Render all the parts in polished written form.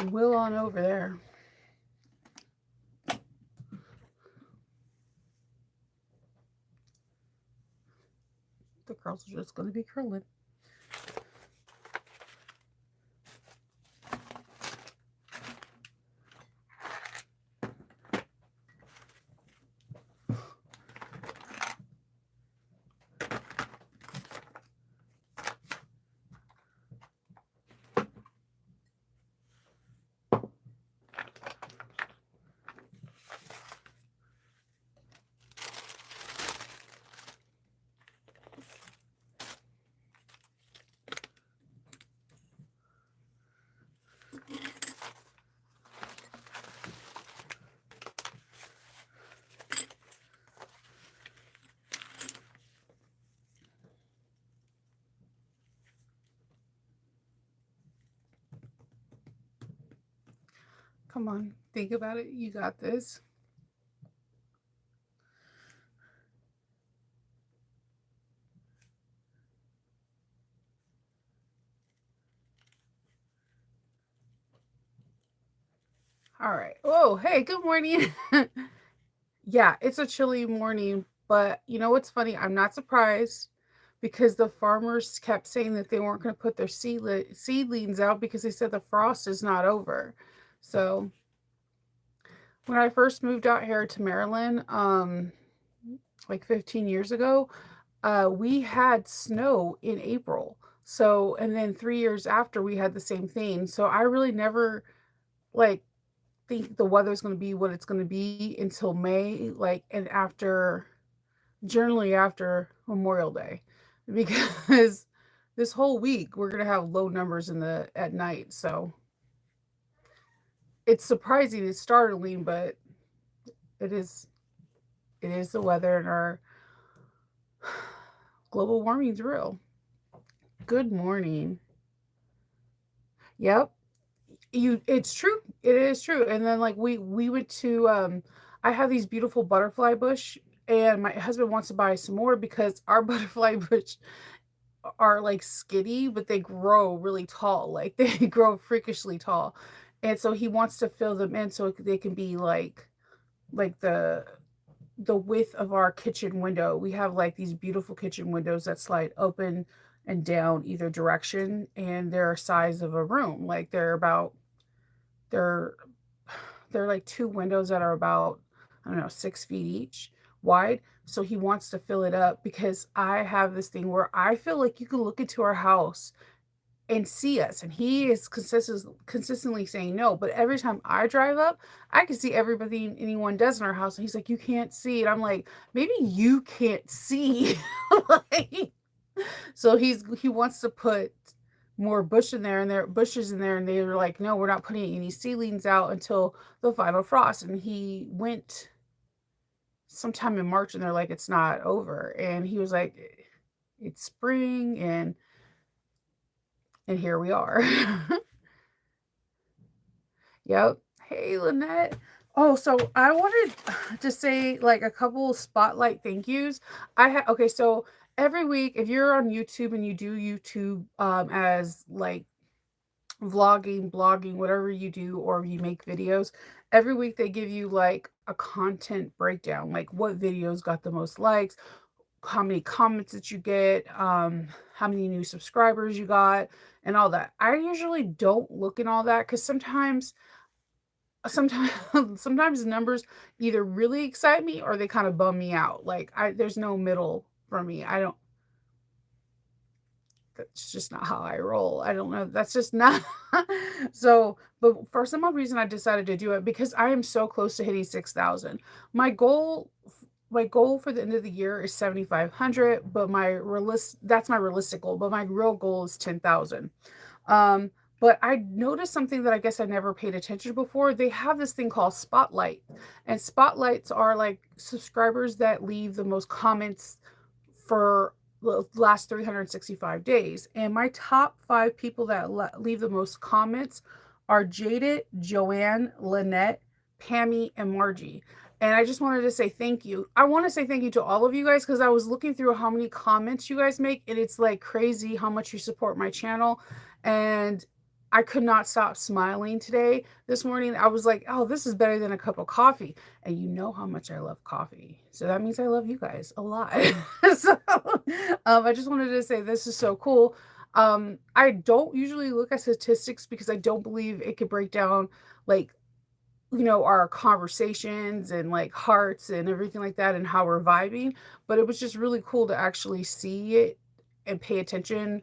will on over there. The curls are just going to be curling. Come on, think about it. You got this. All right. Oh, hey, good morning. Yeah, it's a chilly morning, but you know what's funny? I'm not surprised because the farmers kept saying that they weren't going to put their seedlings out because they said the frost is not over. So when I first moved out here to Maryland, like 15 years ago, we had snow in April. So, and then 3 years after, we had the same thing. So I really never like think the weather's going to be what it's going to be until May, like, and after, generally after Memorial Day, because this whole week we're going to have low numbers in the at night. So it's surprising, it's startling, but it is it is the weather, and our global warming's real. Good morning. Yep. It's true. It is true. And then like we went to I have these beautiful butterfly bush, and my husband wants to buy some more because our butterfly bush are like skinny, but they grow really tall. Like they grow freakishly tall. And so he wants to fill them in so they can be like the width of our kitchen window. We have like these beautiful kitchen windows that slide open and down either direction, and they're a size of a room. Like they're they're like two windows that are about, I don't know, 6 feet each wide. So he wants to fill it up because I have this thing where I feel like you can look into our house and see us, and he is consistently saying no, but every time I drive up I can see everything anyone does in our house, and he's like, you can't see it. I'm like, maybe you can't see. Like, so he wants to put more bushes in there, and they were like, no, we're not putting any seedlings out until the final frost. And he went sometime in March, and they're like, it's not over. And he was like, it's spring, and here we are. Yep. Hey, Lynette. Oh, so I wanted to say like a couple spotlight thank yous. Okay, so every week, if you're on YouTube and you do YouTube as like vlogging, blogging, whatever you do, or you make videos, every week they give you like a content breakdown, like what videos got the most likes, how many comments that you get, how many new subscribers you got, and all that. I usually don't look in all that because sometimes sometimes numbers either really excite me or they kind of bum me out. Like I there's no middle for me. I don't That's just not how I roll. I don't know. That's just not so, but for some odd reason I decided to do it because I am so close to hitting 6,000. My goal my goal for the end of the year is 7,500, but that's my realistic goal, but my real goal is 10,000. Um, but I noticed something that I guess I never paid attention to before. They have this thing called Spotlight, and spotlights are like subscribers that leave the most comments for the last 365 days. And my top 5 people that leave the most comments are Jaded, Joanne, Lynette, Pammy, and Margie. And I just wanted to say thank you. I want to say thank you to all of you guys because I was looking through how many comments you guys make, and it's like crazy how much you support my channel. And I could not stop smiling today. This morning, I was like, oh, this is better than a cup of coffee. And you know how much I love coffee. So that means I love you guys a lot. So I just wanted to say this is so cool. I don't usually look at statistics because I don't believe it could break down like, our conversations and like hearts and everything like that and how we're vibing. But it was just really cool to actually see it and pay attention.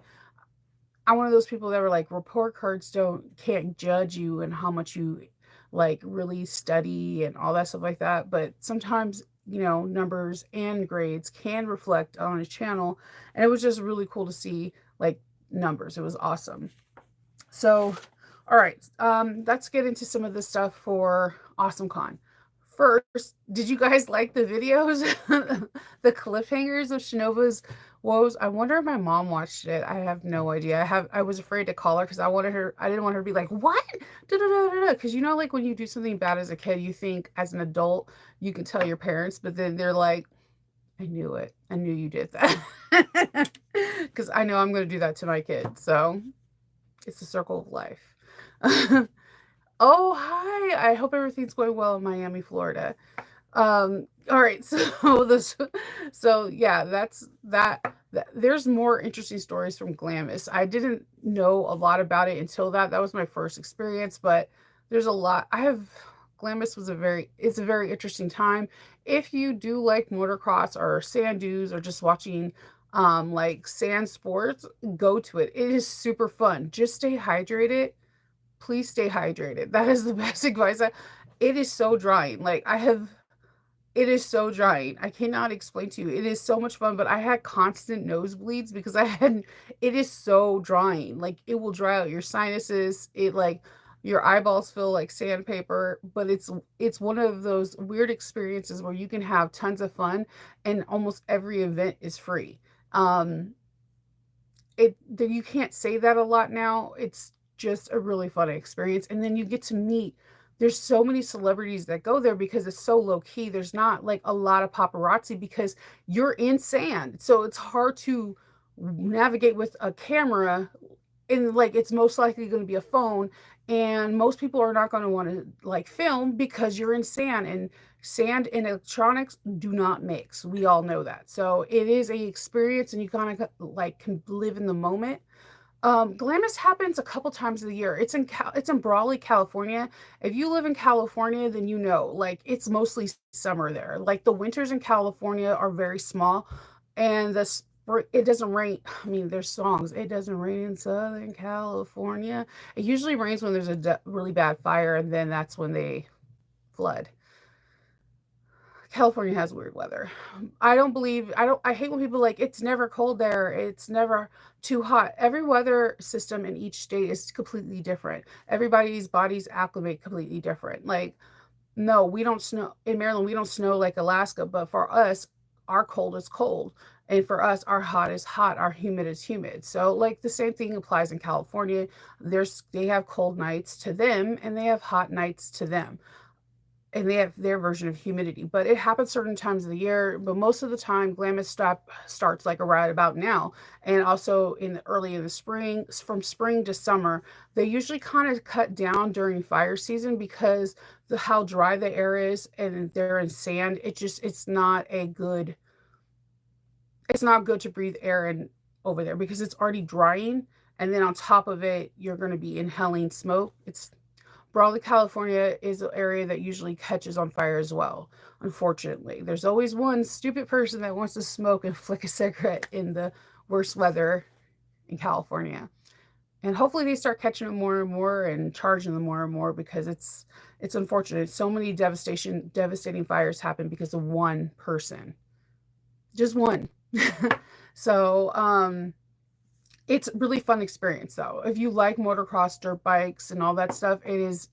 I'm one of those people that were like, report cards can't judge you and how much you like really study and all that stuff like that. But sometimes, numbers and grades can reflect on a channel. And it was just really cool to see like numbers. It was awesome. So, all right, let's get into some of the stuff for AwesomeCon. First, did you guys like the videos? The cliffhangers of Shinova's woes? I wonder if my mom watched it. I have no idea. I was afraid to call her because I didn't want her to be like, what? Because like when you do something bad as a kid, you think as an adult you can tell your parents, but then they're like, I knew it. I knew you did that. Because I know I'm going to do that to my kid. So it's the circle of life. Oh, hi. I hope everything's going well in Miami, Florida. All right. So yeah, that's that. There's more interesting stories from Glamis. I didn't know a lot about it until that was my first experience, but there's a lot. Glamis it's a very interesting time. If you do like motocross or sand dunes or just watching like sand sports, go to it. It is super fun. Just stay hydrated. Please stay hydrated. That is the best advice. It is so drying. It is so drying. I cannot explain to you. It is so much fun, but I had constant nosebleeds because it is so drying. Like it will dry out your sinuses. It like your eyeballs feel like sandpaper, but it's one of those weird experiences where you can have tons of fun and almost every event is free. Um, you can't say that a lot now. It's just a really fun experience. And then you get to meet there's so many celebrities that go there because it's so low key. There's not like a lot of paparazzi because you're in sand. So it's hard to navigate with a camera and like it's most likely going to be a phone and most people are not going to want to like film because you're in sand and sand and electronics do not mix. We all know that. So it is a experience and you kind of like can live in the moment. Glamis happens a couple times of the year. It's in Brawley, California. If you live in California, then like it's mostly summer there. Like the winters in California are very small, and it doesn't rain. I mean, there's songs. It doesn't rain in Southern California. It usually rains when there's a really bad fire, and then that's when they flood. California has weird weather. I hate when people like it's never cold there. It's never too hot. Every weather system in each state is completely different. Everybody's bodies acclimate completely different. Like, no, we don't snow in Maryland. We don't snow like Alaska, but for us, our cold is cold. And for us, our hot is hot, our humid is humid. So, like the same thing applies in California. They have cold nights to them, and they have hot nights to them and they have their version of humidity, but it happens certain times of the year. But most of the time, starts like right about now, and also early in the spring, from spring to summer. They usually kind of cut down during fire season because how dry the air is, and they're in sand. It's not good to breathe air in over there because it's already drying, and then on top of it, you're going to be inhaling smoke. It's Brawley, California is an area that usually catches on fire as well. Unfortunately, there's always one stupid person that wants to smoke and flick a cigarette in the worst weather in California. And hopefully they start catching them more and more and charging them more and more because it's unfortunate. So many devastating fires happen because of one person. Just one. So, it's a really fun experience though. If you like motocross, dirt bikes, and all that stuff, it is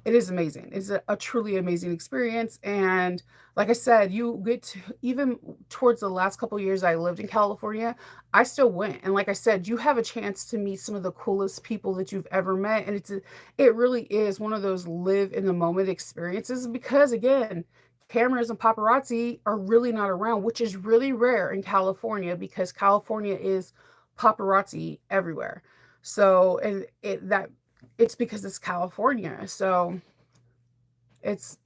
amazing. It's a truly amazing experience. And like I said, you get to, even towards the last couple of years I lived in California, I still went. And like I said, you have a chance to meet some of the coolest people that you've ever met. And it really is one of those live in the moment experiences because again, cameras and paparazzi are really not around, which is really rare in California because California is paparazzi everywhere. So, and it's because it's California. So it's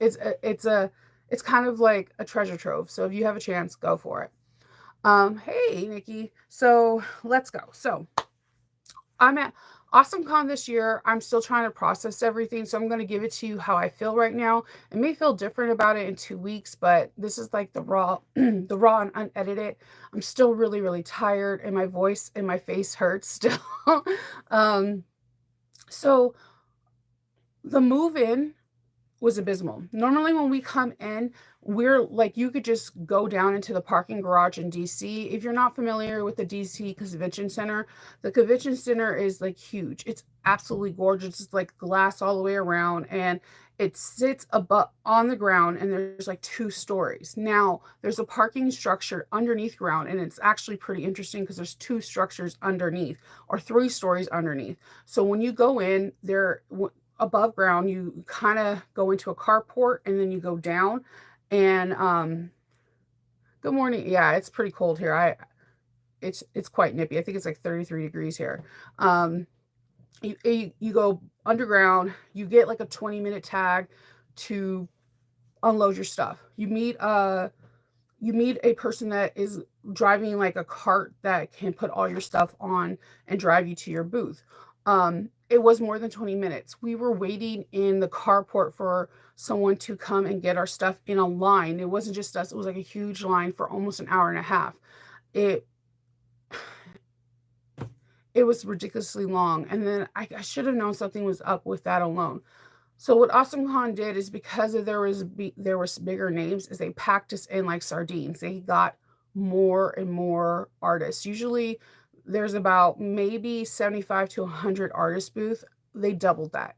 kind of like a treasure trove. So if you have a chance, go for it. Hey Nikki. So let's go. So I'm at AwesomeCon this year. I'm still trying to process everything, so I'm going to give it to you how I feel right now. It may feel different about it in 2 weeks, but this is like the raw, the raw and unedited. I'm still really, really tired, and my voice and my face hurts still. um, so the move in was abysmal. Normally when we come in, we're like, you could just go down into the parking garage in DC. If you're not familiar with the DC Convention Center, the convention center is like huge. It's absolutely gorgeous. It's like glass all the way around, and it sits above on the ground, and there's like 2 stories. Now there's a parking structure underneath ground, and it's actually pretty interesting because there's 2 structures underneath, or 3 stories underneath. So when you go in there, above ground, you kind of go into a carport, and then you go down. And good morning. Yeah, it's pretty cold here. It's quite nippy. I think it's like 33 degrees here. You go underground. You get like a 20-minute tag to unload your stuff. You meet a person that is driving like a cart that can put all your stuff on and drive you to your booth. It was more than 20 minutes. We were waiting in the carport for someone to come and get our stuff in a line. It wasn't just us, it was like a huge line for almost an hour and a half. It it was ridiculously long. And then I should have known something was up with that alone. So what AwesomeCon did is, because of there was bigger names, is they packed us in like sardines. They got more and more artists. Usually there's about maybe 75 to 100 artist booth. They doubled that.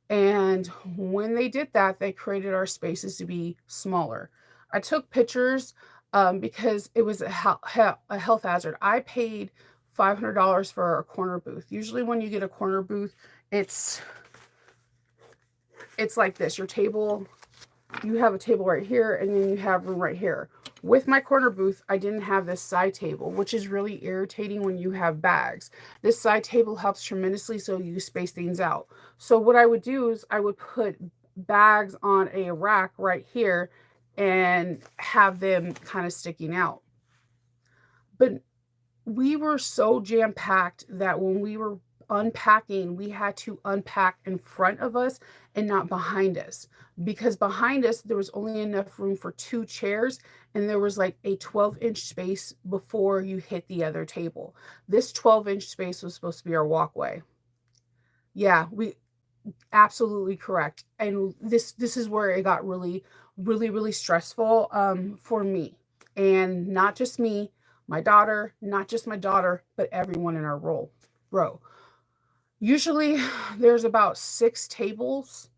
And when they did that, they created our spaces to be smaller. I took pictures because it was a health hazard. I paid $500 for a corner booth. Usually when you get a corner booth, it's like this. Your table, you have a table right here, and then you have room right here. With my corner booth, I didn't have this side table, which is really irritating when you have bags. This side table helps tremendously, so you space things out. So what I would do is I would put bags on a rack right here and have them kind of sticking out. But we were so jam-packed that when we were unpacking, we had to unpack in front of us and not behind us, because behind us there was only enough room for 2 chairs, and there was like a 12-inch space before you hit the other table. This 12-inch space was supposed to be our walkway. Yeah, we absolutely correct. And this is where it got really, really, really stressful for me, and not just me, my daughter, not just my daughter, but everyone in our row. Usually there's about 6 tables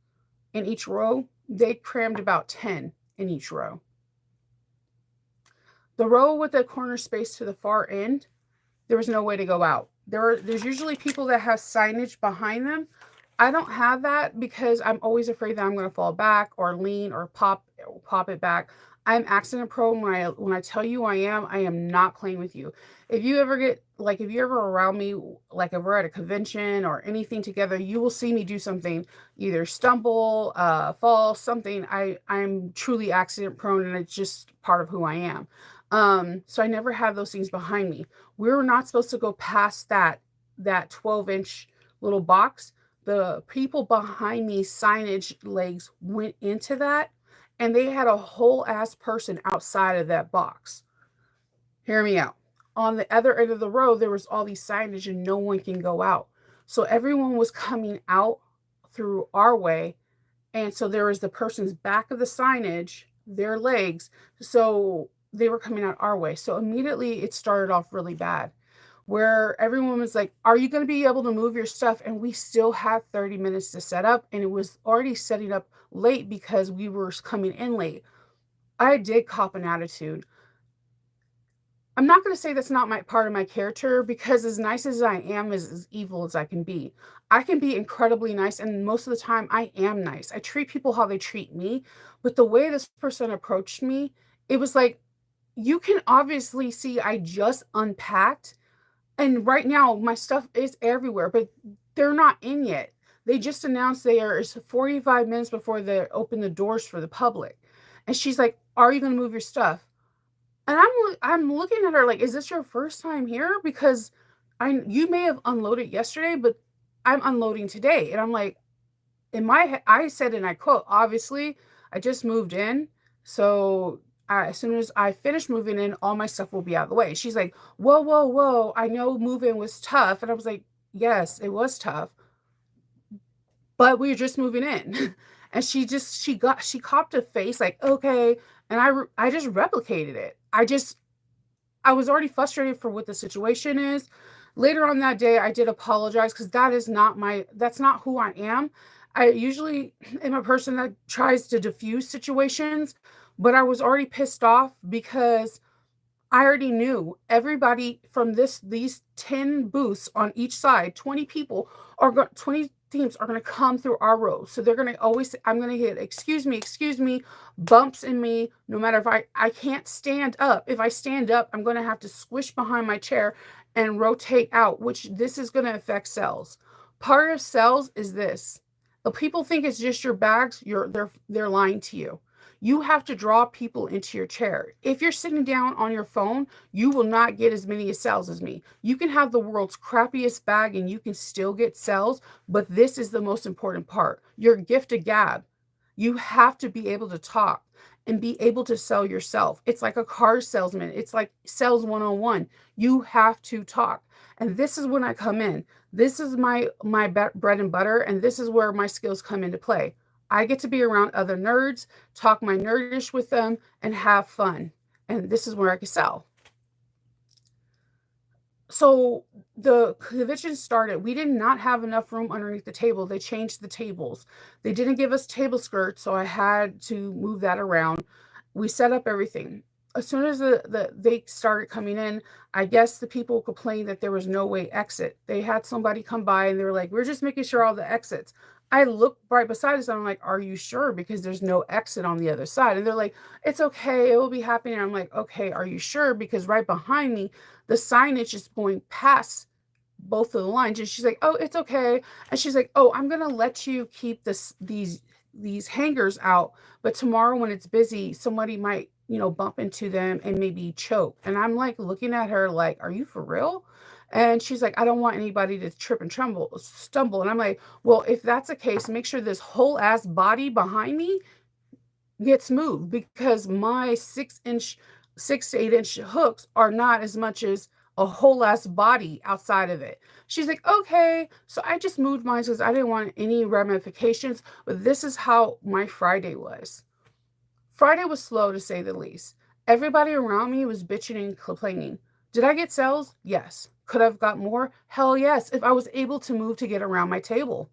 in each row. They crammed about 10 in each row. The row with the corner space to the far end, there was no way to go out. There's usually people that have signage behind them. I don't have that because I'm always afraid that I'm going to fall back or lean or pop it back. I'm accident prone. When I tell you I am not playing with you. If you ever around me, like if we're at a convention or anything together, you will see me do something, either stumble, fall, something. I'm truly accident prone, and it's just part of who I am. So I never have those things behind me. We were not supposed to go past that 12-inch little box. The people behind me signage legs went into that, and they had a whole ass person outside of that box. Hear me out. On the other end of the road, there was all these signage, and no one can go out. So everyone was coming out through our way. And so there was the person's back of the signage, their legs. So they were coming out our way. So immediately it started off really bad, where everyone was like, are you going to be able to move your stuff? And we still had 30 minutes to set up, and it was already setting up late because we were coming in late. I did cop an attitude. I'm not going to say that's not my part of my character, because as nice as I am, as evil as I can be incredibly nice. And most of the time I am nice. I treat people how they treat me. But the way this person approached me, it was like, you can obviously see I just unpacked, And right now, my stuff is everywhere, but they're not in yet. They just announced they are 45 minutes before they open the doors for the public. And she's like, "Are you going to move your stuff?" And I'm looking at her like, "Is this your first time here? Because you may have unloaded yesterday, but I'm unloading today." And I'm like, in my head, I said, and I quote, "Obviously, I just moved in, so as soon as I finish moving in, all my stuff will be out of the way." She's like, "Whoa, whoa, whoa! I know moving was tough," and I was like, "Yes, it was tough, but we were just moving in." And she copped a face like, "Okay," and I just replicated it. I was already frustrated for what the situation is. Later on that day, I did apologize because that's not who I am. I usually am a person that tries to diffuse situations, but I was already pissed off because I already knew everybody from these 10 booths on each side, 20 people 20 teams are going to come through our rows. So they're going to always, I'm going to hit, excuse me, bumps in me. No matter if I can't stand up. If I stand up, I'm going to have to squish behind my chair and rotate out, which this is going to affect sales. Part of sales is this. The people think it's just your bags. They're lying to you. You have to draw people into your chair. If you're sitting down on your phone, you will not get as many sales as me. You can have the world's crappiest bag and you can still get sales, but this is the most important part. Your gift of gab. You have to be able to talk and be able to sell yourself. It's like a car salesman. It's like sales 101. You have to talk. And this is when I come in. This is my bread and butter, and this is where my skills come into play. I get to be around other nerds, talk my nerdish with them, and have fun. And this is where I can sell. So the convention started. We did not have enough room underneath the table. They changed the tables. They didn't give us table skirts, so I had to move that around. We set up everything. As soon as they started coming in, I guess the people complained that there was no way exit. They had somebody come by and they were like, "We're just making sure all the exits." I looked right beside us and I'm like, "Are you sure? Because there's no exit on the other side." And they're like, "It's okay. It will be happening." I'm like, "Okay, are you sure?" Because right behind me, the signage is going past both of the lines. And she's like, "Oh, it's okay." And she's like, "Oh, I'm going to let you keep these hangers out, but tomorrow when it's busy, somebody might, bump into them and maybe choke." And I'm like looking at her like, "Are you for real?" And she's like, "I don't want anybody to trip and stumble." And I'm like, "Well, if that's the case, make sure this whole ass body behind me gets moved because my 6 to 8 inch hooks are not as much as a whole ass body outside of it." She's like, "Okay." So I just moved mine because I didn't want any ramifications. But this is how my Friday was. Friday was slow to say the least. Everybody around me was bitching and complaining. Did I get sales? Yes. Could I have got more? Hell yes, if I was able to move to get around my table.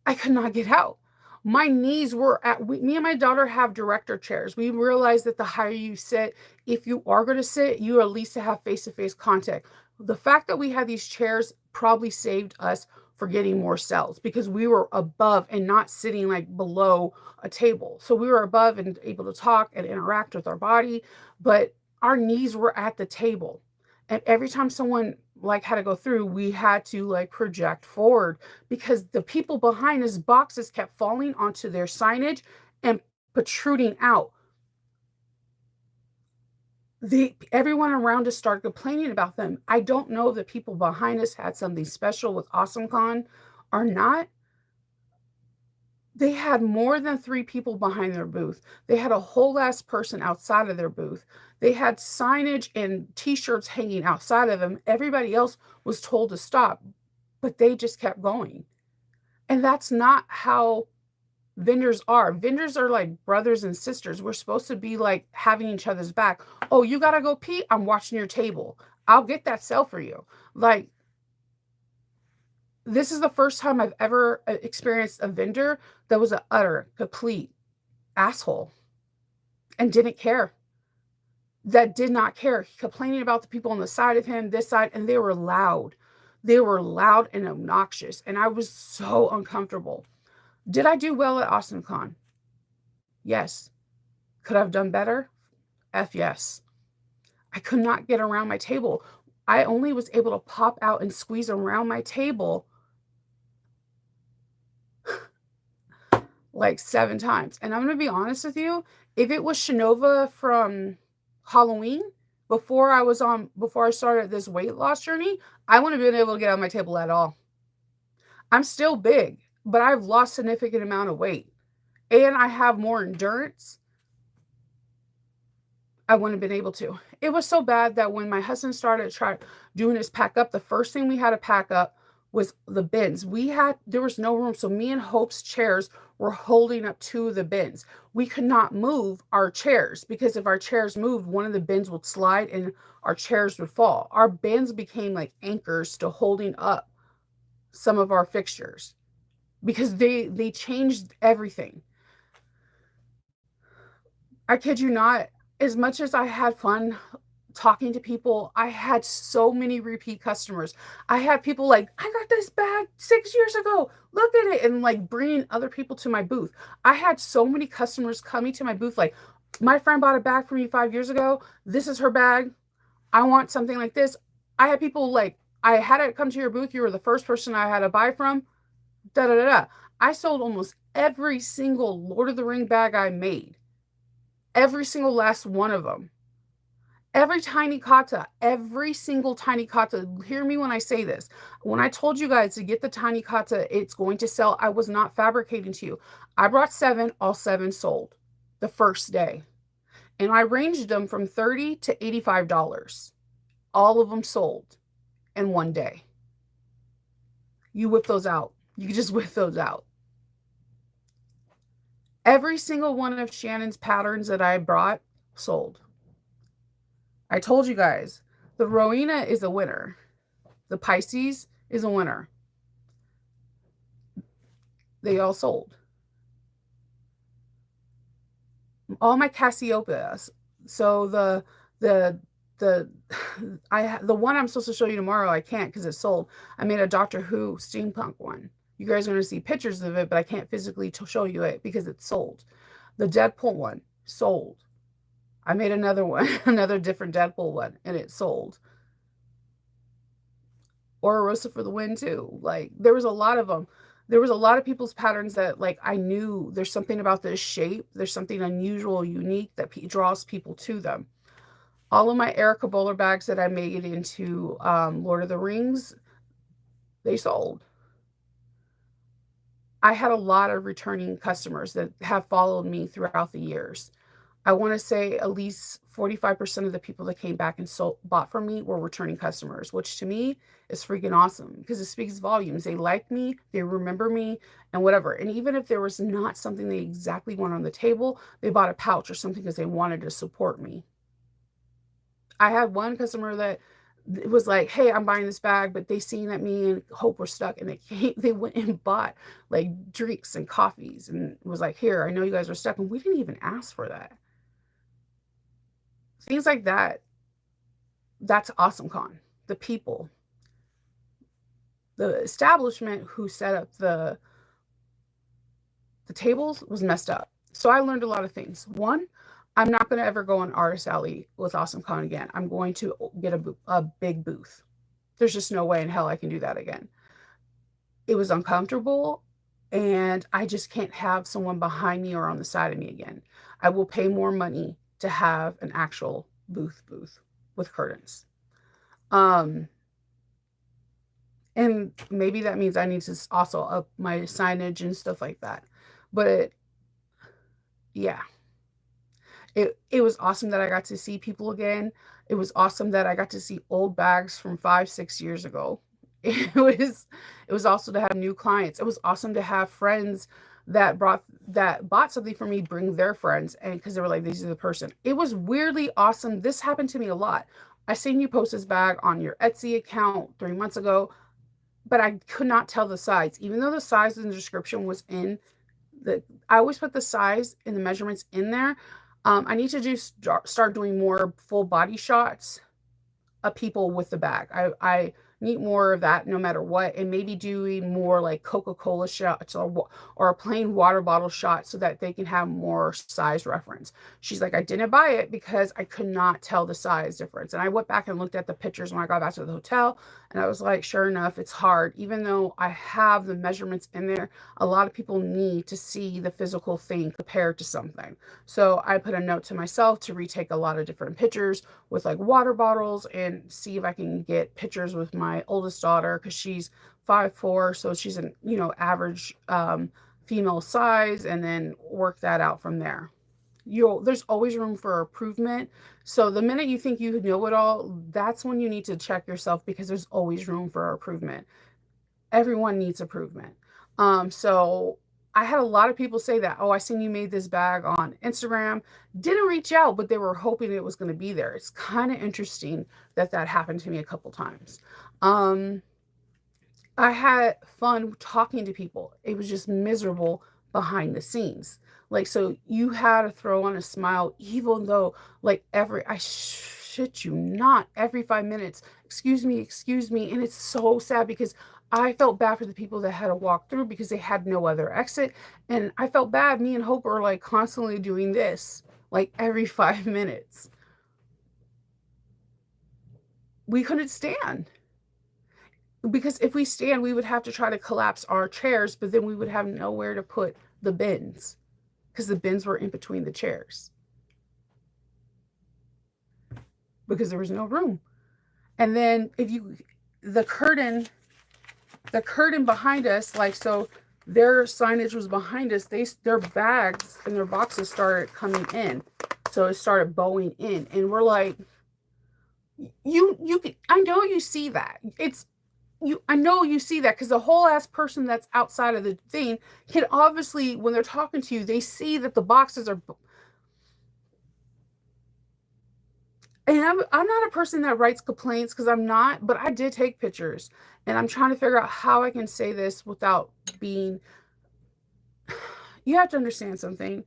I could not get out. My knees were me and my daughter have director chairs. We realized that the higher you sit, if you are going to sit, you at least to have face-to-face contact. The fact that we had these chairs probably saved us for getting more sales because we were above and not sitting like below a table. So we were above and able to talk and interact with our body, but our knees were at the table. And every time someone like had to go through, we had to like project forward because the people behind us boxes kept falling onto their signage and protruding out. Everyone around us started complaining about them. I don't know if the people behind us had something special with AwesomeCon or not. They had more than 3 people behind their booth. They had a whole ass person outside of their booth. They had signage and t-shirts hanging outside of them. Everybody else was told to stop, but they just kept going. And that's not how vendors are. Vendors are like brothers and sisters. We're supposed to be like having each other's back. "Oh, you got to go pee? I'm watching your table. I'll get that sale for you." Like, this is the first time I've ever experienced a vendor that was an utter, complete asshole and didn't care. That did not care. Complaining about the people on the side of him, this side, and they were loud. They were loud and obnoxious, and I was so uncomfortable. Did I do well at AwesomeCon? Yes. Could I have done better? F yes. I could not get around my table. I only was able to pop out and squeeze around my table like 7 times. And I'm gonna be honest with you, if it was Shinova from Halloween, before I started this weight loss journey, I wouldn't have been able to get on my table at all. I'm still big, but I've lost significant amount of weight and I have more endurance. I wouldn't have been able to. It was so bad that when my husband started doing his pack up, the first thing we had to pack up was the bins. There was no room. So me and Hope's chairs were holding up two of the bins. We could not move our chairs because if our chairs moved, one of the bins would slide and our chairs would fall. Our bins became like anchors to holding up some of our fixtures because they changed everything. I kid you not, as much as I had fun talking to people, I had so many repeat customers. I had people like, I got this bag 6 years ago. Look at it. And like bringing other people to my booth. I had so many customers coming to my booth like, my friend bought a bag for me 5 years ago. This is her bag. I want something like this. I had people like, I had it come to your booth. You were the first person I had to buy from. Da da da da. I sold almost every single Lord of the Ring bag I made. Every single last one of them. Every tiny kata, every single tiny kata. Hear me when I say this. When I told you guys to get the tiny kata, it's going to sell. I was not fabricating to you. I brought 7, all 7 sold the first day. And I ranged them from $30 to $85. All of them sold in one day. You whip those out. You can just whip those out. Every single one of Shannon's patterns that I brought sold. I told you guys, the Rowena is a winner. The Pisces is a winner. They all sold. All my Cassiopeias. So the one I'm supposed to show you tomorrow, I can't because it's sold. I made a Doctor Who steampunk one. You guys are going to see pictures of it, but I can't physically show you it because it's sold. The Deadpool one sold. I made another one, another different Deadpool one, and it sold. Oro Rosa for the win too. Like there was a lot of them. There was a lot of people's patterns that like I knew there's something about this shape. There's something unusual, unique that draws people to them. All of my Erica Bowler bags that I made into Lord of the Rings, they sold. I had a lot of returning customers that have followed me throughout the years. I want to say at least 45% of the people that came back and bought from me were returning customers, which to me is freaking awesome because it speaks volumes. They like me, they remember me, and whatever. And even if there was not something they exactly want on the table, they bought a pouch or something because they wanted to support me. I had one customer that it was like, hey, I'm buying this bag, but they seen that me and Hope were stuck and they went and bought like drinks and coffees and was like, here, I know you guys are stuck. And we didn't even ask for that. Things like that. That's awesome con. The people, the establishment who set up the tables was messed up. So I learned a lot of things. One, I'm not going to ever go on Artist Alley with Awesome Con again. I'm going to get a big booth. There's just no way in hell I can do that again. It was uncomfortable, and I just can't have someone behind me or on the side of me again. I will pay more money to have an actual booth with curtains. And maybe that means I need to also up my signage and stuff like that. But yeah. It was awesome that I got to see people again. It was awesome that I got to see old bags from 5-6 years ago. It was also to have new clients. It was awesome to have friends that bought something for me bring their friends, and because they were like, this is the person. It was weirdly awesome. This happened to me a lot. I seen you post this bag on your Etsy account 3 months ago, but I could not tell the size, even though the size in the description was in I always put the size and the measurements in there. I need to start doing more full body shots of people with the bag. I need more of that no matter what, and maybe doing more like Coca-Cola shots, or a plain water bottle shot so that they can have more size reference. She's like, I didn't buy it because I could not tell the size difference. And I went back and looked at the pictures when I got back to the hotel, and I was like, sure enough, it's hard. Even though I have the measurements in there, a lot of people need to see the physical thing compared to something. So I put a note to myself to retake a lot of different pictures with like water bottles, and see if I can get pictures with my oldest daughter, because she's 5'4", so she's an average female size, and then work that out from there. There's always room for improvement. So the minute you think you know it all, that's when you need to check yourself, because there's always room for improvement. Everyone needs improvement. So I had a lot of people say that, oh, I seen you made this bag on Instagram. Didn't reach out, but they were hoping it was going to be there. It's kind of interesting that that happened to me a couple times. Um, I had fun talking to people. It was just miserable behind the scenes. Like, so you had to throw on a smile, even though, like, I shit you not, every 5 minutes, excuse me. And it's so sad, because I felt bad for the people that had to walk through because they had no other exit. And I felt bad. Me and Hope were like constantly doing this, like every 5 minutes. We couldn't stand. Because if we stand, we would have to try to collapse our chairs, but then we would have nowhere to put the bins, because the bins were in between the chairs, because there was no room. And then the curtain, behind us, like, so their signage was behind us. Their bags and their boxes started coming in. So it started bowing in, and we're like, I know you see that. I know you see that, because the whole ass person that's outside of the thing can obviously, when they're talking to you, they see that the boxes are. And I'm not a person that writes complaints, because I'm not, but I did take pictures, and I'm trying to figure out how I can say this without being. You have to understand something.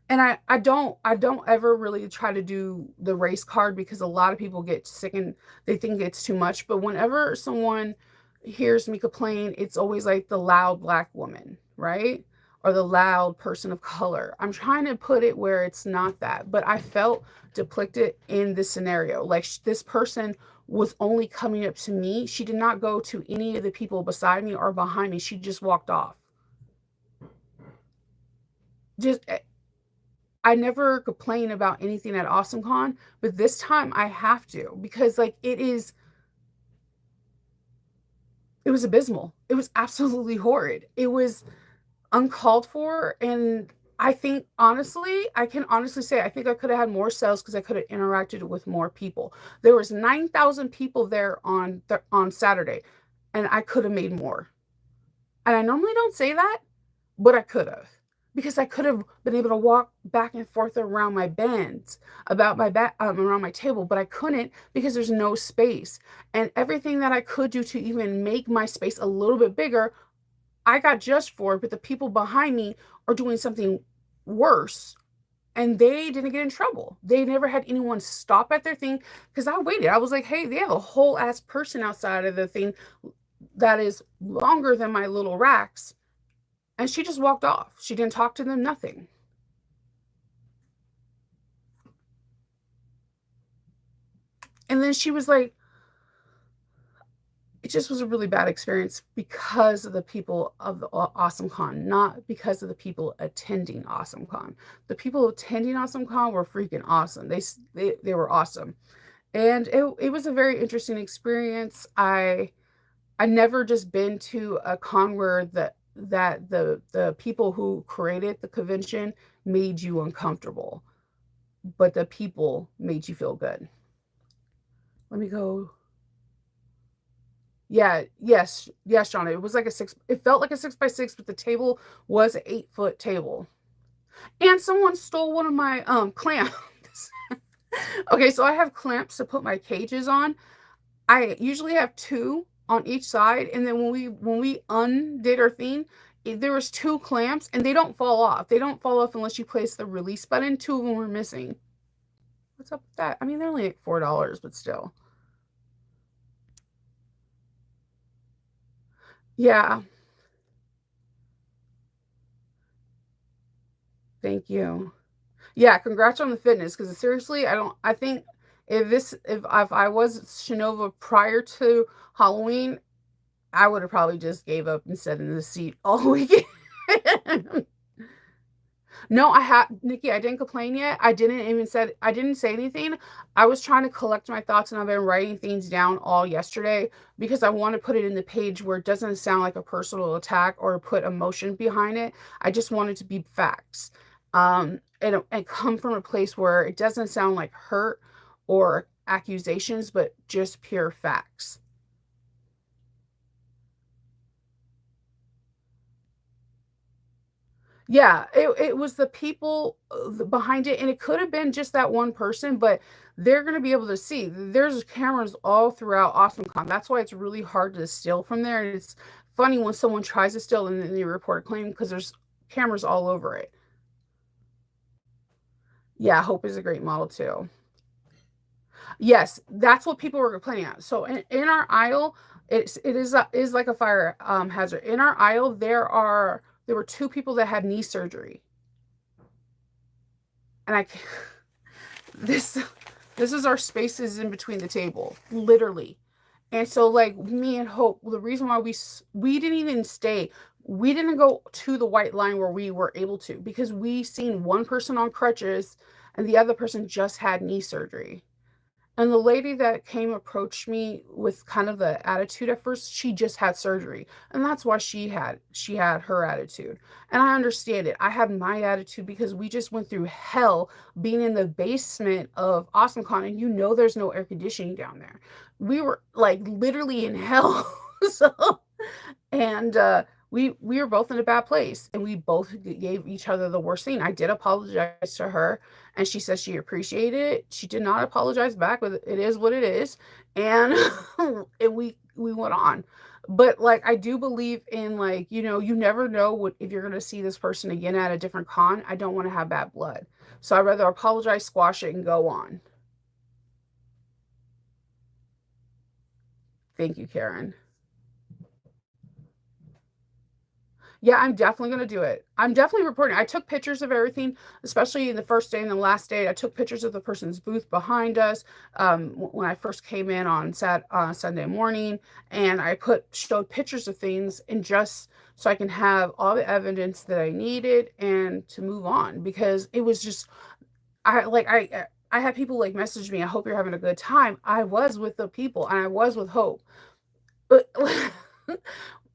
And I don't ever really try to do the race card, because a lot of people get sick and they think it's too much. But whenever someone hears me complain, it's always like the loud Black woman, right? Or the loud person of color. I'm trying to put it where it's not that, but I felt depicted in this scenario. Like, this person was only coming up to me. She did not go to any of the people beside me or behind me. She just walked off. Just I never complain about anything at AwesomeCon, but this time I have to, because like it was abysmal. It was absolutely horrid. It was uncalled for, and I can honestly say I think I could have had more sales, because I could have interacted with more people. There was 9,000 people there on Saturday, and I could have made more. And I normally don't say that, but I could have, because I could have been able to walk back and forth around my bends, about my back, around my table, but I couldn't, because there's no space. And everything that I could do to even make my space a little bit bigger, I got judged for, but the people behind me are doing something worse, and they didn't get in trouble. They never had anyone stop at their thing, because I waited. I was like, hey, they have a whole ass person outside of the thing that is longer than my little racks. And she just walked off. She didn't talk to them, nothing. And then she was like, it just was a really bad experience because of the people of the AwesomeCon, not because of the people attending AwesomeCon. The people attending AwesomeCon were freaking awesome. They were awesome. And it was a very interesting experience. I never just been to a con where the people who created the convention made you uncomfortable, but the people made you feel good. Let me go. Yeah, yes, John. It was like a six. It felt like a 6x6, but the table was an 8-foot table. And someone stole one of my clamps. Okay, so I have clamps to put my cages on. I usually have two on each side, and then when we undid our thing, there was two clamps, and they don't fall off. They don't fall off unless you place the release button. Two of them were missing. What's up with that? I mean, they're only like $4, but still. Yeah. Thank you. Yeah, congrats on the fitness because seriously, I think if I was Shinova prior to Halloween, I would have probably just gave up and sat in the seat all weekend. No, Nikki, I didn't complain yet. I didn't say anything. I was trying to collect my thoughts and I've been writing things down all yesterday because I want to put it in the page where it doesn't sound like a personal attack or put emotion behind it. I just want it to be facts. And come from a place where it doesn't sound like hurt or accusations, but just pure facts. Yeah, it was the people behind it, and it could have been just that one person, but they're going to be able to see. There's cameras all throughout AwesomeCon. That's why it's really hard to steal from there. And it's funny when someone tries to steal and then they report a claim because there's cameras all over it. Yeah, Hope is a great model too. Yes, that's what people were complaining at. So in our aisle, is like a fire hazard. In our aisle, there were two people that had knee surgery, and I this this is our spaces in between the table, literally. And so like me and Hope, the reason why we didn't even stay, we didn't go to the white line where we were able to because we seen one person on crutches and the other person just had knee surgery. And the lady that came approached me with kind of the attitude at first, she just had surgery. And that's why she had her attitude. And I understand it. I had my attitude because we just went through hell being in the basement of AwesomeCon and there's no air conditioning down there. We were like literally in hell. So and we were both in a bad place and we both gave each other the worst thing. I did apologize to her and she said she appreciated it. She did not apologize back, but it is what it is. And, and we went on. But like I do believe in like, you never know what if you're gonna see this person again at a different con. I don't want to have bad blood. So I'd rather apologize, squash it, and go on. Thank you, Karen. Yeah, I'm definitely gonna do it. I'm definitely reporting. I took pictures of everything, especially in the first day and the last day. I took pictures of the person's booth behind us when I first came in on Sunday morning, and I showed pictures of things, and just so I can have all the evidence that I needed and to move on because it was just I had people like message me. I hope you're having a good time. I was with the people, and I was with Hope, but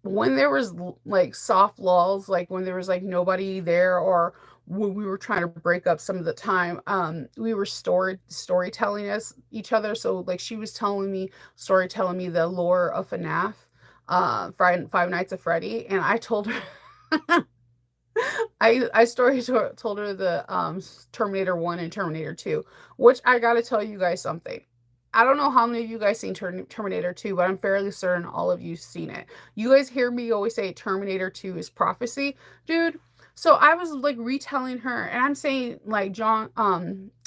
when there was like soft lulls, like when there was like nobody there, or when we were trying to break up some of the time, we were storytelling us each other. So like she was telling me the lore of FNAF, Five Nights at Freddy, and I told her I told her the Terminator 1 and Terminator 2, which I gotta tell you guys something. I don't know how many of you guys seen Terminator 2, but I'm fairly certain all of you seen it. You guys hear me always say Terminator 2 is prophecy, dude. So I was like retelling her, and I'm saying like John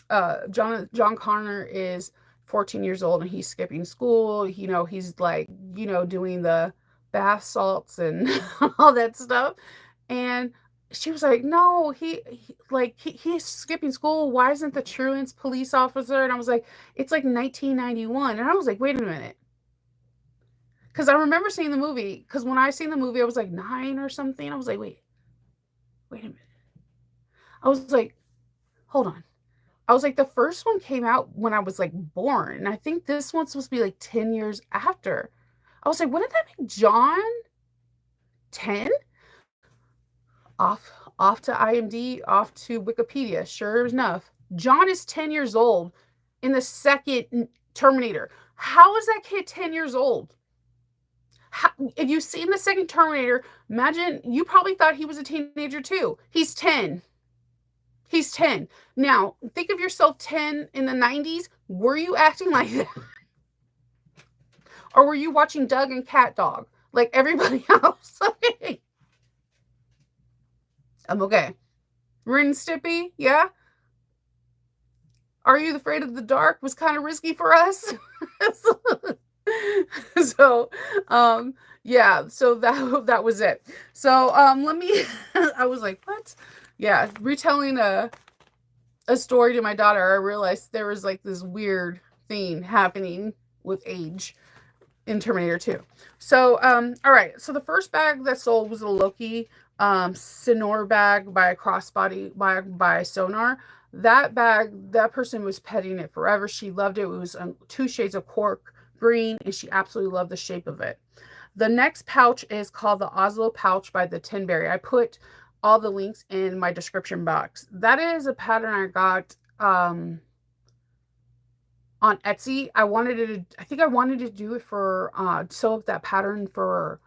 Connor is 14 years old and he's skipping school. He's like doing the bath salts and all that stuff, and she was like, "No, he's skipping school. Why isn't the truant's police officer?" And I was like, "It's like 1991." And I was like, "Wait a minute." Because I remember seeing the movie. Because when I seen the movie, I was like 9 or something. I was like, wait a minute. I was like, hold on. I was like, the first one came out when I was like born. And I think this one's supposed to be like 10 years after. I was like, wouldn't that make John 10? Off to IMD, off to Wikipedia. Sure enough, John is 10 years old in the second Terminator. How is that kid 10 years old? If you've seen the second Terminator, imagine you probably thought he was a teenager too. He's 10. He's 10. Now, think of yourself 10 in the 90s. Were you acting like that? Or were you watching Doug and Cat Dog like everybody else? I'm okay. Rin Stippy, yeah. Are You Afraid of the Dark was kind of risky for us. So, um, yeah, so that was it. So, let me I was like, "What?" Yeah, retelling a story to my daughter, I realized there was like this weird thing happening with age in Terminator 2. So, all right. So the first bag that sold was a Loki Sinor bag by a crossbody by SewGnar. That bag, that person was petting it forever. She loved it. It was two shades of cork green, and she absolutely loved the shape of it. The next pouch is called the Oslo pouch by the Tinn. I put all the links in my description box. That is a pattern I got on Etsy. I think I wanted to do it for sew up that pattern for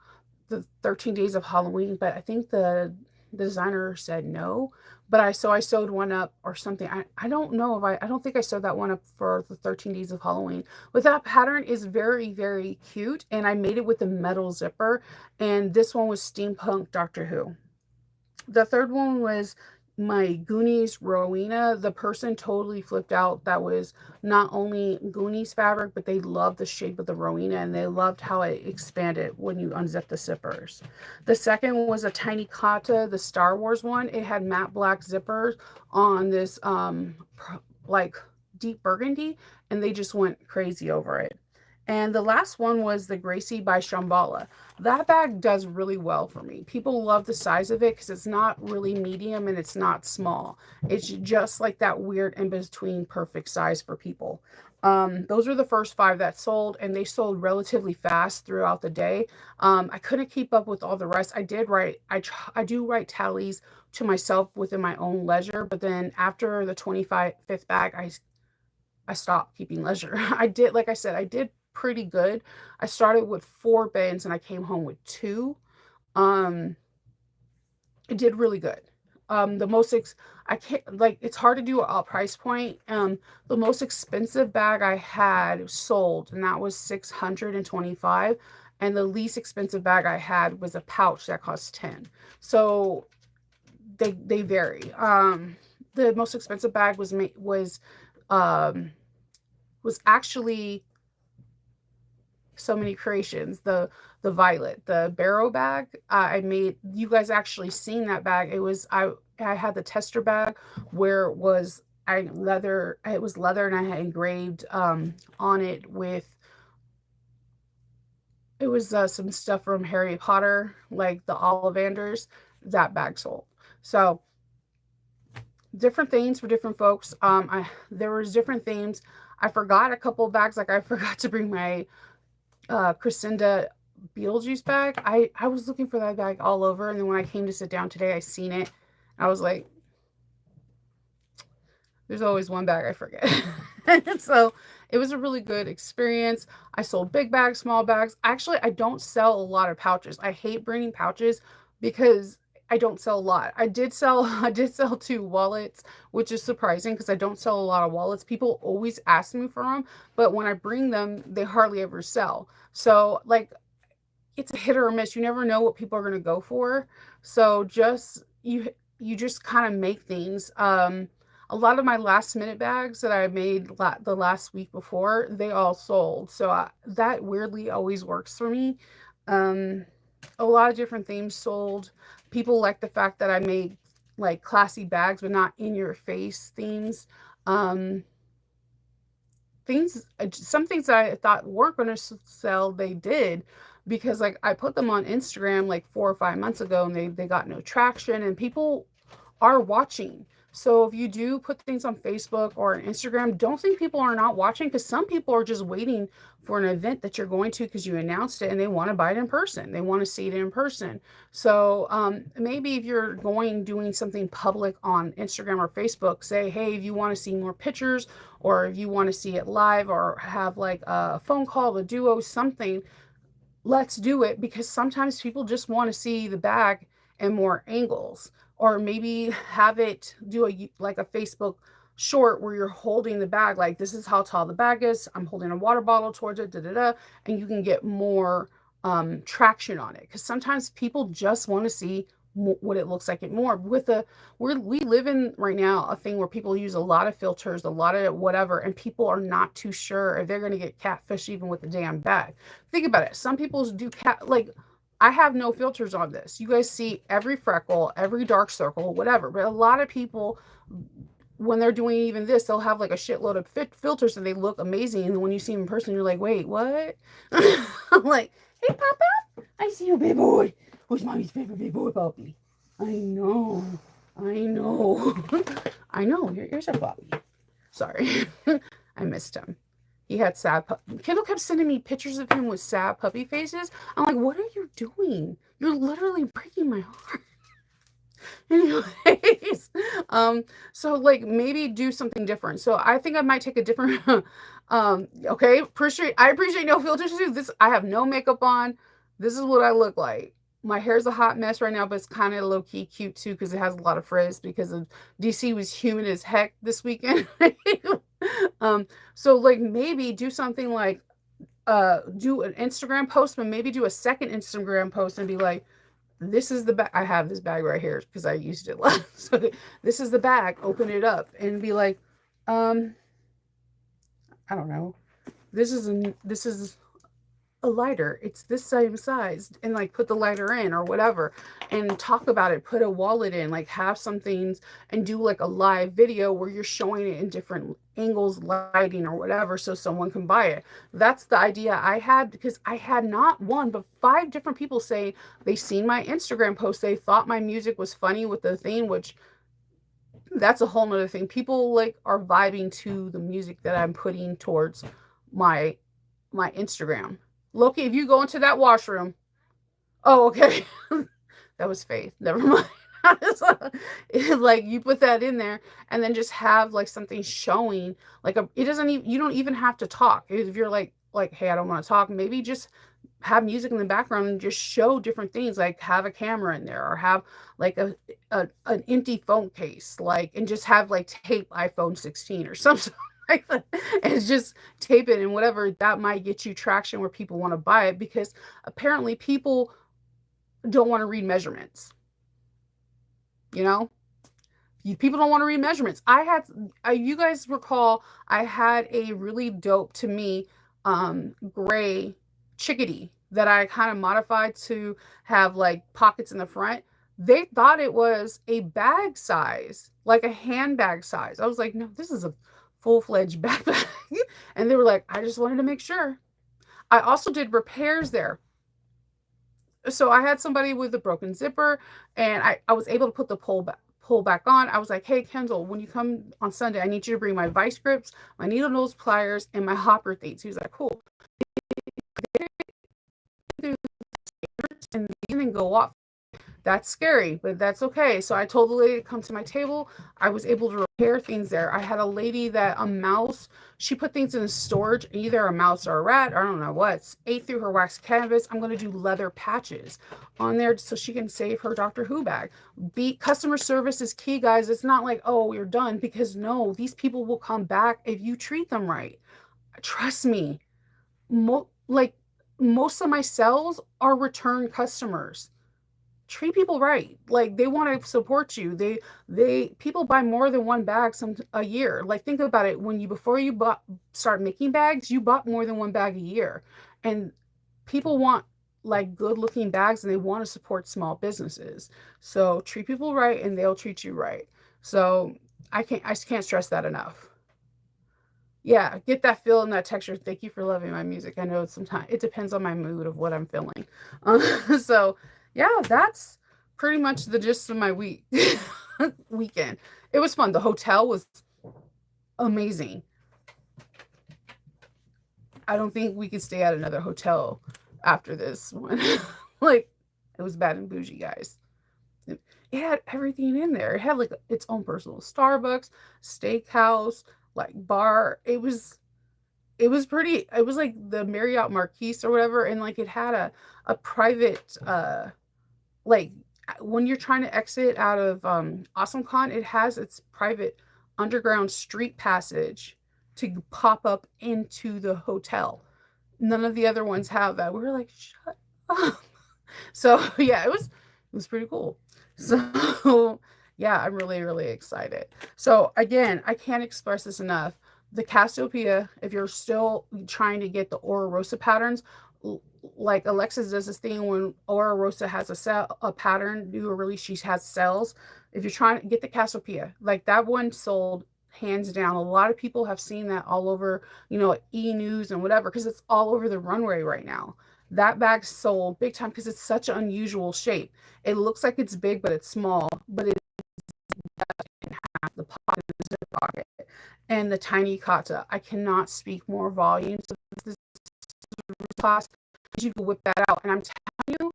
the 13 days of Halloween, but I think the designer said no. But I sewed one up or something. I don't know if I don't think I sewed that one up for the 13 days of Halloween. But that pattern is very, very cute. And I made it with a metal zipper. And this one was Steampunk Doctor Who. The third one was my Goonies Rowena. The person totally flipped out. That was not only Goonies fabric, but they loved the shape of the Rowena and they loved how it expanded when you unzip the zippers. The second was a tiny Cata, the Star Wars one. It had matte black zippers on this like deep burgundy, and they just went crazy over it. And the last one was the Garice by Shamballa. That bag does really well for me. People love the size of it because it's not really medium and it's not small. It's just like that weird in between perfect size for people. Those were the first five that sold, and they sold relatively fast throughout the day. I couldn't keep up with all the rest. I do write tallies to myself within my own leisure, but then after the 25th bag, I stopped keeping leisure. I did, like I said, I did pretty good. I started with 4 bins and I came home with 2. Um, it did really good. The most I can't, like, it's hard to do a price point. The most expensive bag I had sold, and that was 625. And the least expensive bag I had was a pouch that cost 10. So they vary. The most expensive bag um was actually So Many Creations, the violet, the barrow bag. I made, you guys actually seen that bag. I had the tester bag where it was leather, and I had engraved on it with, it was some stuff from Harry Potter, like the Ollivanders. That bag sold. So different themes for different folks. There was different themes. I forgot a couple of bags, like I forgot to bring my Crescenda Beetlejuice bag. I was looking for that bag all over, and then when I came to sit down today, I seen it. I was like, there's always one bag I forget. So it was a really good experience. I sold big bags, small bags. Actually, I don't sell a lot of pouches. I hate bringing pouches because I don't sell a lot. I did sell 2 wallets, which is surprising because I don't sell a lot of wallets. People always ask me for them, but when I bring them, they hardly ever sell. So, like, it's a hit or a miss. You never know what people are going to go for. So you just kind of make things. A lot of my last minute bags that I made the last week before, they all sold. So that weirdly always works for me. A lot of different themes sold. People like the fact that I made like classy bags, but not in your face themes. Um, some things that I thought weren't going to sell, they did, because like I put them on Instagram like 4 or 5 months ago, and they got no traction, and people are watching. So if you do put things on Facebook or on Instagram, don't think people are not watching, because some people are just waiting for an event that you're going to because you announced it, and they want to buy it in person. They want to see it in person. So maybe if you're doing something public on Instagram or Facebook, say, hey, if you want to see more pictures, or if you want to see it live, or have like a phone call, a duo, something, let's do it, because sometimes people just want to see the bag and more angles. Or maybe have it do like a Facebook short where you're holding the bag, like, this is how tall the bag is, I'm holding a water bottle towards it, da da da, and you can get more traction on it, because sometimes people just want to see what it looks like it more with the we live in right now a thing where people use a lot of filters, a lot of whatever, and people are not too sure if they're going to get catfish even with the damn bag. Think about it. Some people do cat like I have no filters on this. You guys see every freckle, every dark circle, whatever. But a lot of people, when they're doing even this, they'll have like a shitload of filters and they look amazing. And when you see them in person, you're like, wait, what? I'm like, hey, Papa, I see you, big boy. Who's mommy's favorite big boy puppy? I know. I know. I know. Here's our puppy. Sorry. I missed him. He had sad Kendall kept sending me pictures of him with sad puppy faces. I'm like, what are you doing? You're literally breaking my heart. Anyways, so like maybe do something different. So I think I might take a different okay, I appreciate no filters too. This I have no makeup on. This is what I look like. My hair's a hot mess right now, but it's kind of low key cute too because it has a lot of frizz because of DC was humid as heck this weekend. So like maybe do something like do an Instagram post, but maybe do a second Instagram post and be like, this is the bag. I have this bag right here because I used it last. So this is the bag. Open it up and be like, I don't know. This is a lighter. It's this same size, and like put the lighter in or whatever, and talk about it. Put a wallet in, like have some things, and do like a live video where you're showing it in different angles, lighting or whatever, so someone can buy it. That's the idea I had because I had not one but 5 different people say they seen my Instagram post. They thought my music was funny with the thing, which that's a whole nother thing. People like are vibing to the music that I'm putting towards my Instagram. Loki, if you go into that washroom, oh, okay. That was Faith. Never mind. Like you put that in there and then just have like something showing like it doesn't even you don't even have to talk. If you're like hey, I don't want to talk, maybe just have music in the background and just show different things, like have a camera in there or have like an empty phone case, like, and just have like tape iPhone 16 or something like that, and just tape it and whatever. That might get you traction where people want to buy it because apparently people don't want to read measurements. You know, people don't want to read measurements. You guys recall, I had a really dope to me gray chickadee that I kind of modified to have like pockets in the front. They thought it was a bag size, like a handbag size. I was like, no, this is a full-fledged backpack. And they were like, I just wanted to make sure. I also did repairs there. So I had somebody with a broken zipper and I was able to put the pull back on. I was like, hey, Kendall, when you come on Sunday, I need you to bring my vice grips, my needle nose pliers, and my hopper things. He was like, cool. And then go off. That's scary, but that's okay. So I told the lady to come to my table. I was able to repair things there. I had a lady that a mouse, she put things in the storage, either a mouse or a rat, or I don't know what, ate through her wax canvas. I'm going to do leather patches on there so she can save her Doctor Who bag. Customer service is key, guys. It's not like, oh, you're done, because no, these people will come back if you treat them right. Trust me. Like most of my sales are return customers. Treat people right. Like they want to support you. They people buy more than one bag a year. Like think about it. Before you start making bags, you bought more than one bag a year. And people want like good looking bags and they want to support small businesses. So treat people right and they'll treat you right. So I can't stress that enough. Yeah, get that feel and that texture. Thank you for loving my music. I know sometimes it depends on my mood of what I'm feeling. So yeah, that's pretty much the gist of my weekend. It was fun. The hotel was amazing. I don't think we could stay at another hotel after this one. Like it was bad and bougie, guys. It had everything in there. It had like its own personal Starbucks, steakhouse, like bar. It was pretty. It was like the Marriott Marquise or whatever, and like it had a private like when you're trying to exit out of AwesomeCon, it has its private underground street passage to pop up into the hotel. None of the other ones have that. We were like, shut up. So yeah, It was pretty cool. So, yeah, I'm really, really excited. So, again, I can't express this enough. The Cassiopeia, if you're still trying to get the Oro Rosa patterns, like Alexis does this thing when Oro Rosa has a pattern, new release, she has cells. If you're trying to get the Cassiopeia, like that one sold hands down. A lot of people have seen that all over, E News and whatever, because it's all over the runway right now. That bag sold big time because it's such an unusual shape. It looks like it's big, but it's small. But it's the pocket is the pocket. And the tiny Cata. I cannot speak more volumes of this class. You can whip that out. And I'm telling you,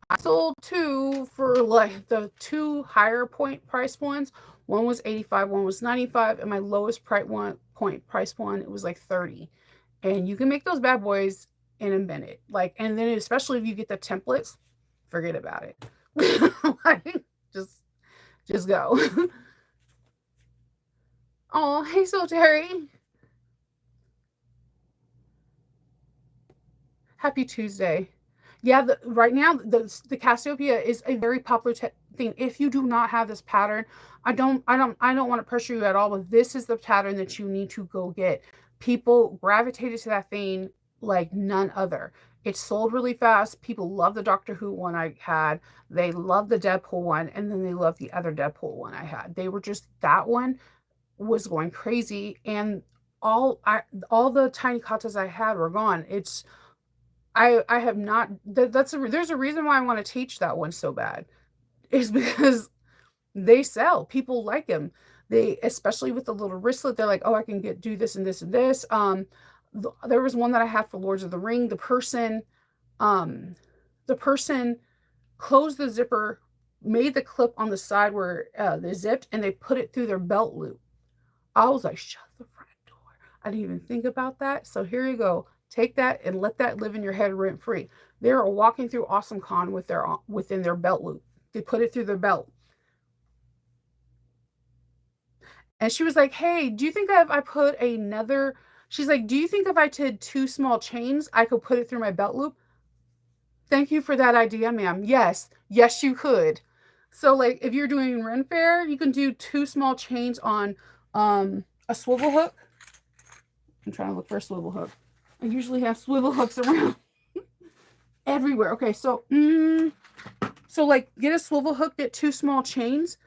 I sold two for like the two higher point price ones. One was 85, one was 95, and my lowest price one, it was like 30. And you can make those bad boys in a minute. Like, and then especially if you get the templates, forget about it. Like, just just go. Oh, hey, so Terry. Happy Tuesday. Yeah, right now the Cassiopeia is a very popular thing. If you do not have this pattern, I don't want to pressure you at all, but this is the pattern that you need to go get. People gravitated to that thing like none other. It sold really fast. People love the Doctor Who one I had. They love the Deadpool one, and then they love the other Deadpool one I had. They were just that one was going crazy, and all the tiny katas I had were gone. I have not. There's a reason why I want to teach that one so bad. Is because they sell. People like them. They, especially with the little wristlet, they're like, oh, I can do this and this and this. There was one that I had for Lords of the Ring. Um, the person closed the zipper, made the clip on the side where they zipped, and they put it through their belt loop. I was like, shut the front door. I didn't even think about that. So here you go. Take that and let that live in your head rent free. They're walking through Awesome Con with their within their belt loop. They put it through their belt. And she was like, hey, do you think if I put another, she's like, do you think if I did two small chains, I could put it through my belt loop? Thank you for that idea, ma'am. Yes, yes, you could. So, like, if you're doing Ren Fair, you can do two small chains on a swivel hook. I'm trying to look for a swivel hook. I usually have swivel hooks around everywhere. Okay, so like get a swivel hook, get two small chains,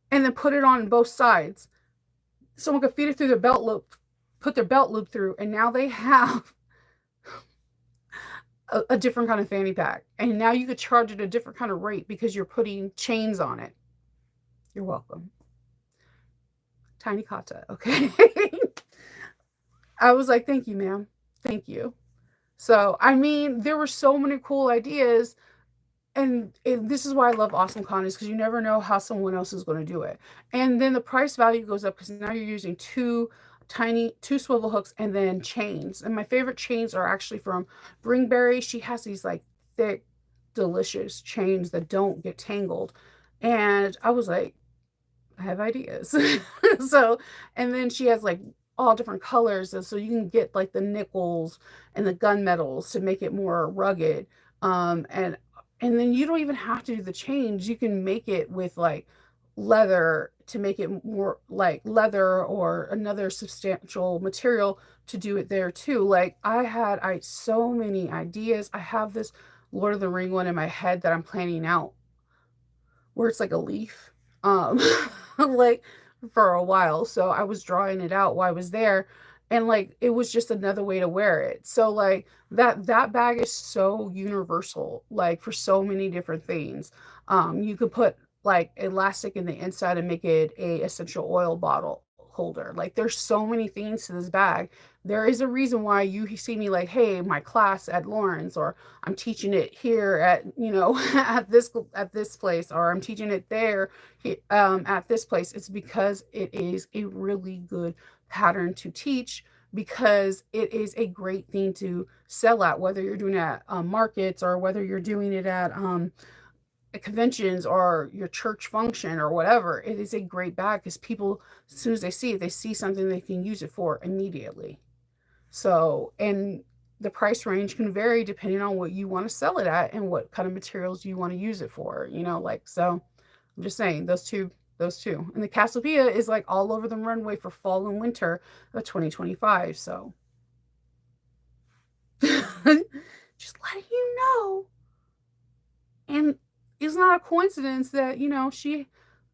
and then put it on both sides. Someone could feed it through their belt loop, put their belt loop through, and now they have a different kind of fanny pack. And now you could charge it a different kind of rate because you're putting chains on it. You're welcome. Tiny Cata, okay? I was like, thank you, ma'am. Thank you. So, I mean, there were so many cool ideas. And this is why I love Awesome Con, is because you never know how someone else is going to do it. And then the price value goes up because now you're using two swivel hooks and then chains. And my favorite chains are actually from Bringberry. She has these like thick, delicious chains that don't get tangled. And I was like, I have ideas. So, and then she has like all different colors. And so you can get like the nickels and the gunmetals to make it more rugged. Um, and and then you don't even have to do the chains. You can make it with like leather to make it more like leather or another substantial material to do it there too. Like I so many ideas. I have this Lord of the Ring one in my head that I'm planning out where it's like a leaf. Like for a while. So I was drawing it out while I was there. And like it was just another way to wear it. So like that bag is so universal, like for so many different things. You could put like elastic in the inside and make it a essential oil bottle holder. Like there's so many things to this bag. There is a reason why you see me like, hey, my class at Lawrence, or I'm teaching it here at, at this place, or I'm teaching it there at this place. It's because it is a really good pattern to teach, because it is a great thing to sell at, whether you're doing it at markets or whether you're doing it at conventions or your church function or whatever. It is a great bag because people, as soon as they see it, they see something they can use it for immediately. So, and the price range can vary depending on what you want to sell it at and what kind of materials you want to use it for, you know, like, so I'm just saying those two. And the Cassiopeia is like all over the runway for fall and winter of 2025. So just letting you know. And it's not a coincidence that, you know,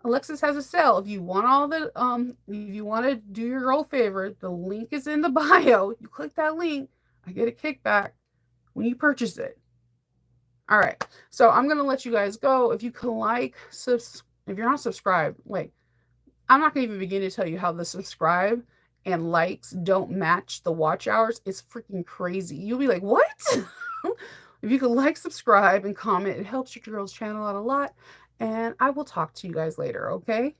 Alexis has a sale. If you want if you want to do your girl favor, the link is in the bio. You click that link, I get a kickback when you purchase it. All right. So I'm going to let you guys go. If you can if you're not subscribed, like, I'm not going to even begin to tell you how the subscribe and likes don't match the watch hours. It's freaking crazy. You'll be like, what? If you could like, subscribe, and comment, it helps your girl's channel out a lot. And I will talk to you guys later, okay?